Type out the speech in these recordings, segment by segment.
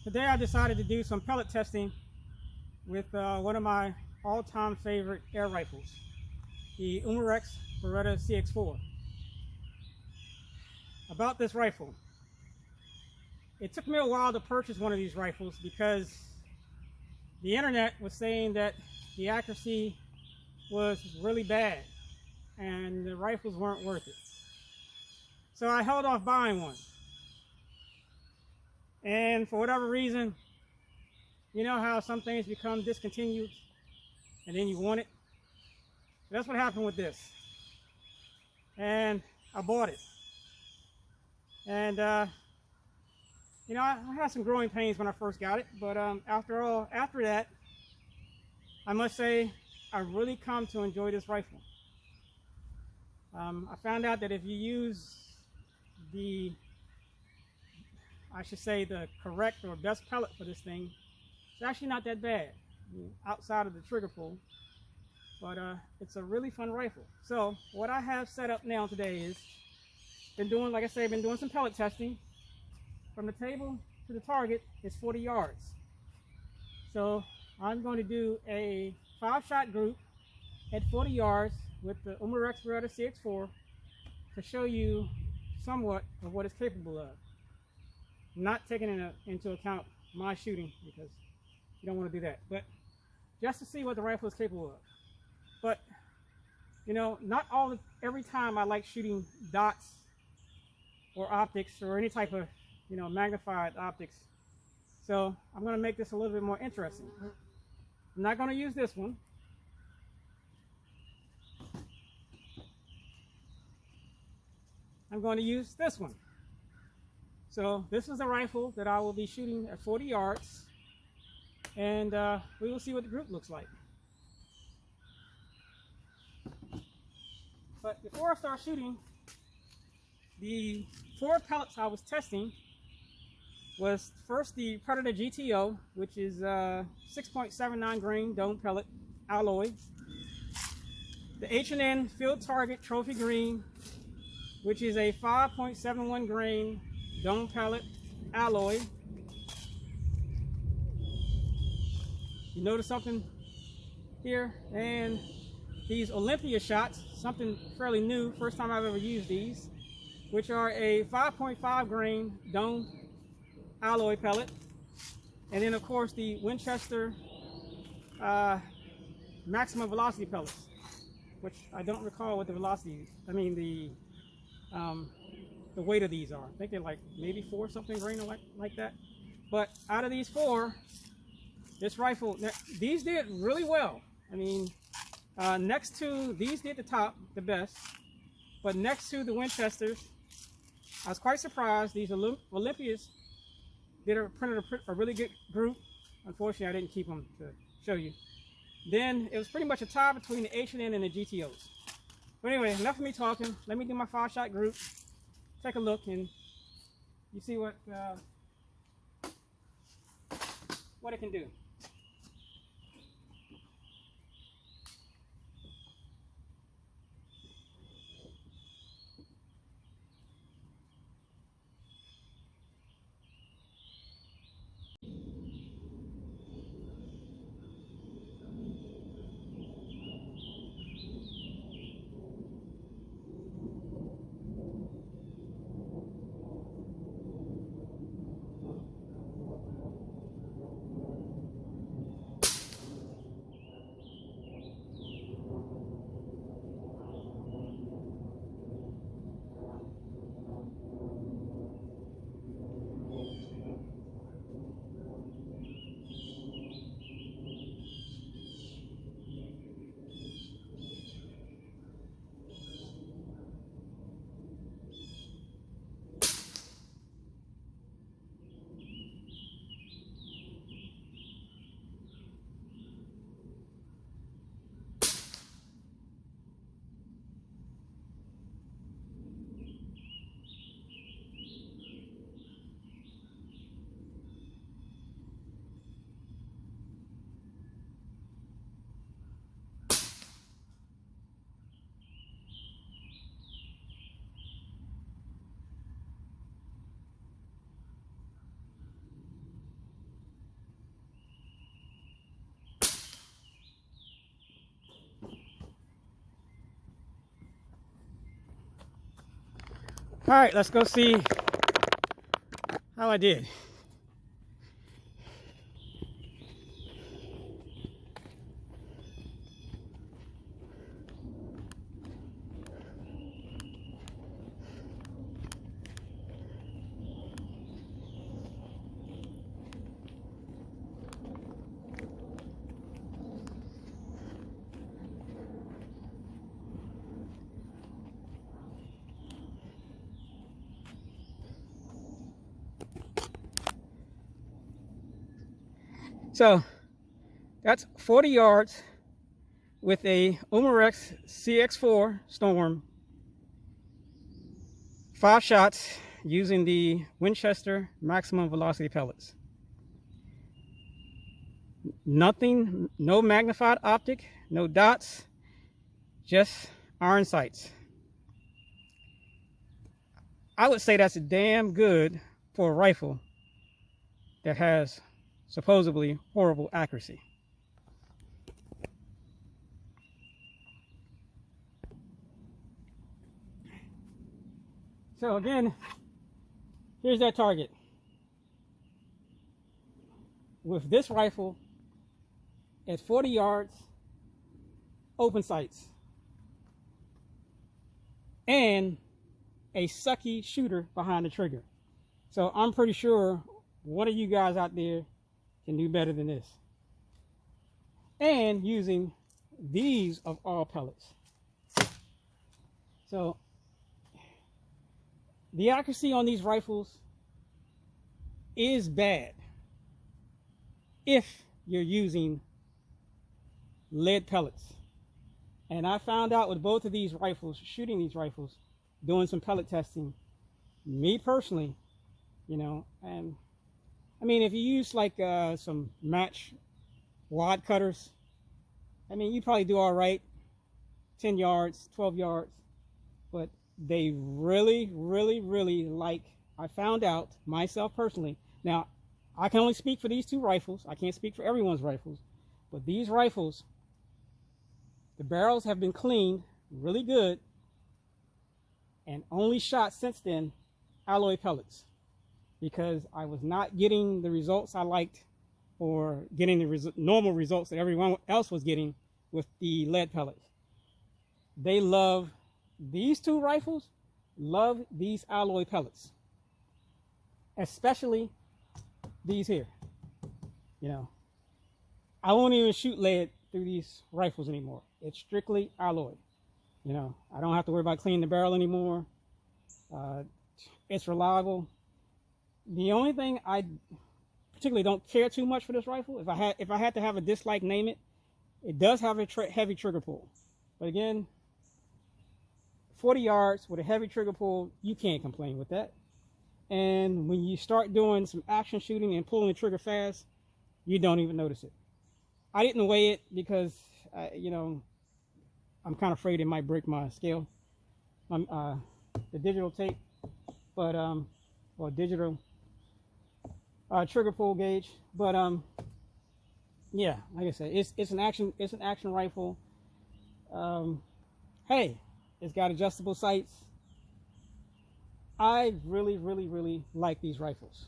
Today I decided to do some pellet testing with one of my all-time favorite air rifles, the Umarex Beretta CX4. About this rifle, it took me a while to purchase one of these rifles because the internet was saying that the accuracy was really bad and the rifles weren't worth it. So I held off buying one. And for whatever reason, you know how some things become discontinued and then you want it? That's what happened with this. And I bought it. And you know, I had some growing pains when I first got it, but after that, I must say I've really come to enjoy this rifle. I found out that if you use the correct or best pellet for this thing, it's actually not that bad outside of the trigger pull, but it's a really fun rifle. So what I have set up now today is been doing some pellet testing. From the table to the target is 40 yards. So I'm going to do a 5-shot group at 40 yards with the Umarex Beretta CX4 to show you somewhat of what it's capable of. Not taking into account my shooting because you don't want to do that, but just to see what the rifle is capable of. But you know, every time I like shooting dots or optics or any type of magnified optics. So I'm going to make this a little bit more interesting. I'm not going to use this one. I'm going to use this one. So this is the rifle that I will be shooting at 40 yards, and we will see what the group looks like. But before I start shooting, the 4 pellets I was testing was first the Predator GTO, which is 6.79 grain dome pellet alloy. The H&N Field Target Trophy Green, which is a 5.71 grain dome pellet alloy. You notice something here? And these Olympia shots, something fairly new, first time I've ever used these, which are a 5.5 grain dome alloy pellet. And then of course the Winchester maximum velocity pellets, which I don't recall what the velocity, the weight of these are. I think they're like maybe 4 something grain or like that. But out of these 4, this rifle, these did really well. I mean, next to, these did the best, but next to the Winchesters, I was quite surprised. These Olympias printed a really good group. Unfortunately, I didn't keep them to show you. Then it was pretty much a tie between the H&N and the GTOs. But anyway, enough of me talking. Let me do my 5-shot group. Take a look and you see what it can do. All right, let's go see how I did. So that's 40 yards with a Umarex CX4 Storm. 5 shots using the Winchester maximum velocity pellets. Nothing, no magnified optic, no dots, just iron sights. I would say that's damn good for a rifle that has supposedly horrible accuracy. So again, here's that target. With this rifle at 40 yards, open sights, and a sucky shooter behind the trigger. So I'm pretty sure one of you guys out there can do better than this. And using these of all pellets. So the accuracy on these rifles is bad if you're using lead pellets. And I found out with both of these rifles, shooting these rifles, doing some pellet testing, me personally, you know, and I mean, if you use like some match wad cutters, I mean, you probably do all right, 10 yards, 12 yards, but they really, really, really like, I found out myself personally. Now, I can only speak for these 2 rifles. I can't speak for everyone's rifles, but these rifles, the barrels have been cleaned really good and only shot since then alloy pellets, because I was not getting the results I liked or getting the normal results that everyone else was getting with the lead pellets. They love, these 2 rifles love these alloy pellets, especially these here. You know, I won't even shoot lead through these rifles anymore. It's strictly alloy. You know, I don't have to worry about cleaning the barrel anymore. It's reliable. The only thing I particularly don't care too much for this rifle, if I had to have a dislike, name it, it does have a heavy trigger pull. But again, 40 yards with a heavy trigger pull, you can't complain with that. And when you start doing some action shooting and pulling the trigger fast, you don't even notice it. I didn't weigh it because, you know, I'm kind of afraid it might break my scale, the digital tape, but or digital trigger pull gauge. But yeah, like I said, it's an action rifle. Hey, it's got adjustable sights. I really, really, really like these rifles,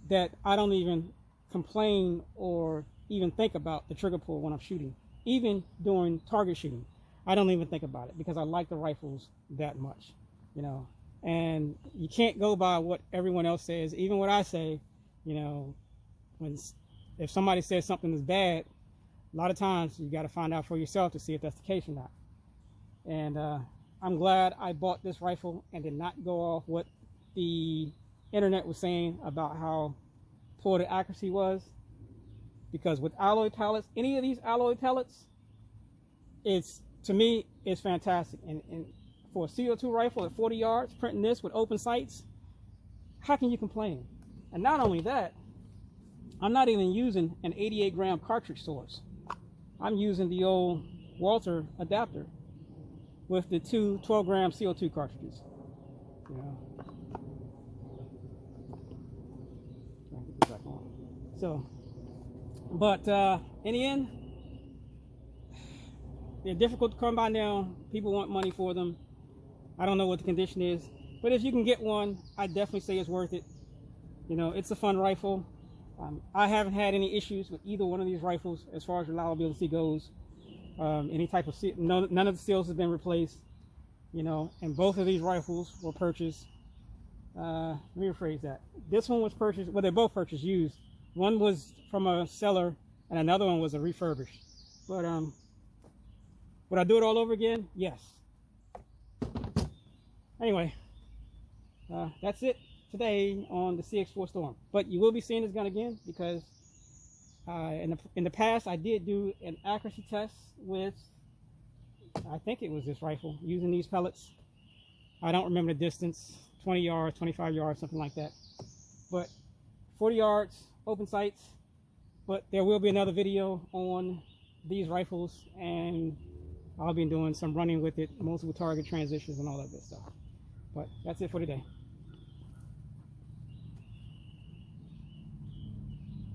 that I don't even complain or even think about the trigger pull when I'm shooting. Even during target shooting, I don't even think about it because I like the rifles that much, you know. And you can't go by what everyone else says, even what I say. You know, if somebody says something is bad, a lot of times you got to find out for yourself to see if that's the case or not. And I'm glad I bought this rifle and did not go off what the internet was saying about how poor the accuracy was, because with alloy pellets, any of these alloy pellets, to me, it's fantastic. And for a CO2 rifle at 40 yards, printing this with open sights, how can you complain? And not only that, I'm not even using an 88 gram cartridge source. I'm using the old Walter adapter with the 2 12 gram CO2 cartridges. You know. Try to get this back on. So, but in the end, they're difficult to come by now. People want money for them. I don't know what the condition is, But if you can get one, I definitely say it's worth it. You know, it's a fun rifle. I haven't had any issues with either one of these rifles as far as reliability goes. Any type of seal, none of the seals have been replaced. You know, and both of these rifles were purchased. Let me rephrase that. This one was purchased, well, they're both purchased used. One was from a seller and another one was a refurbished. But would I do it all over again? Yes. Anyway, that's it today on the CX4 Storm. But you will be seeing this gun again because in the past I did do an accuracy test with, I think it was this rifle, using these pellets. I don't remember the distance, 20 yards, 25 yards, something like that. But 40 yards, open sights. But there will be another video on these rifles, and I'll be doing some running with it, multiple target transitions and all that good stuff. But that's it for today.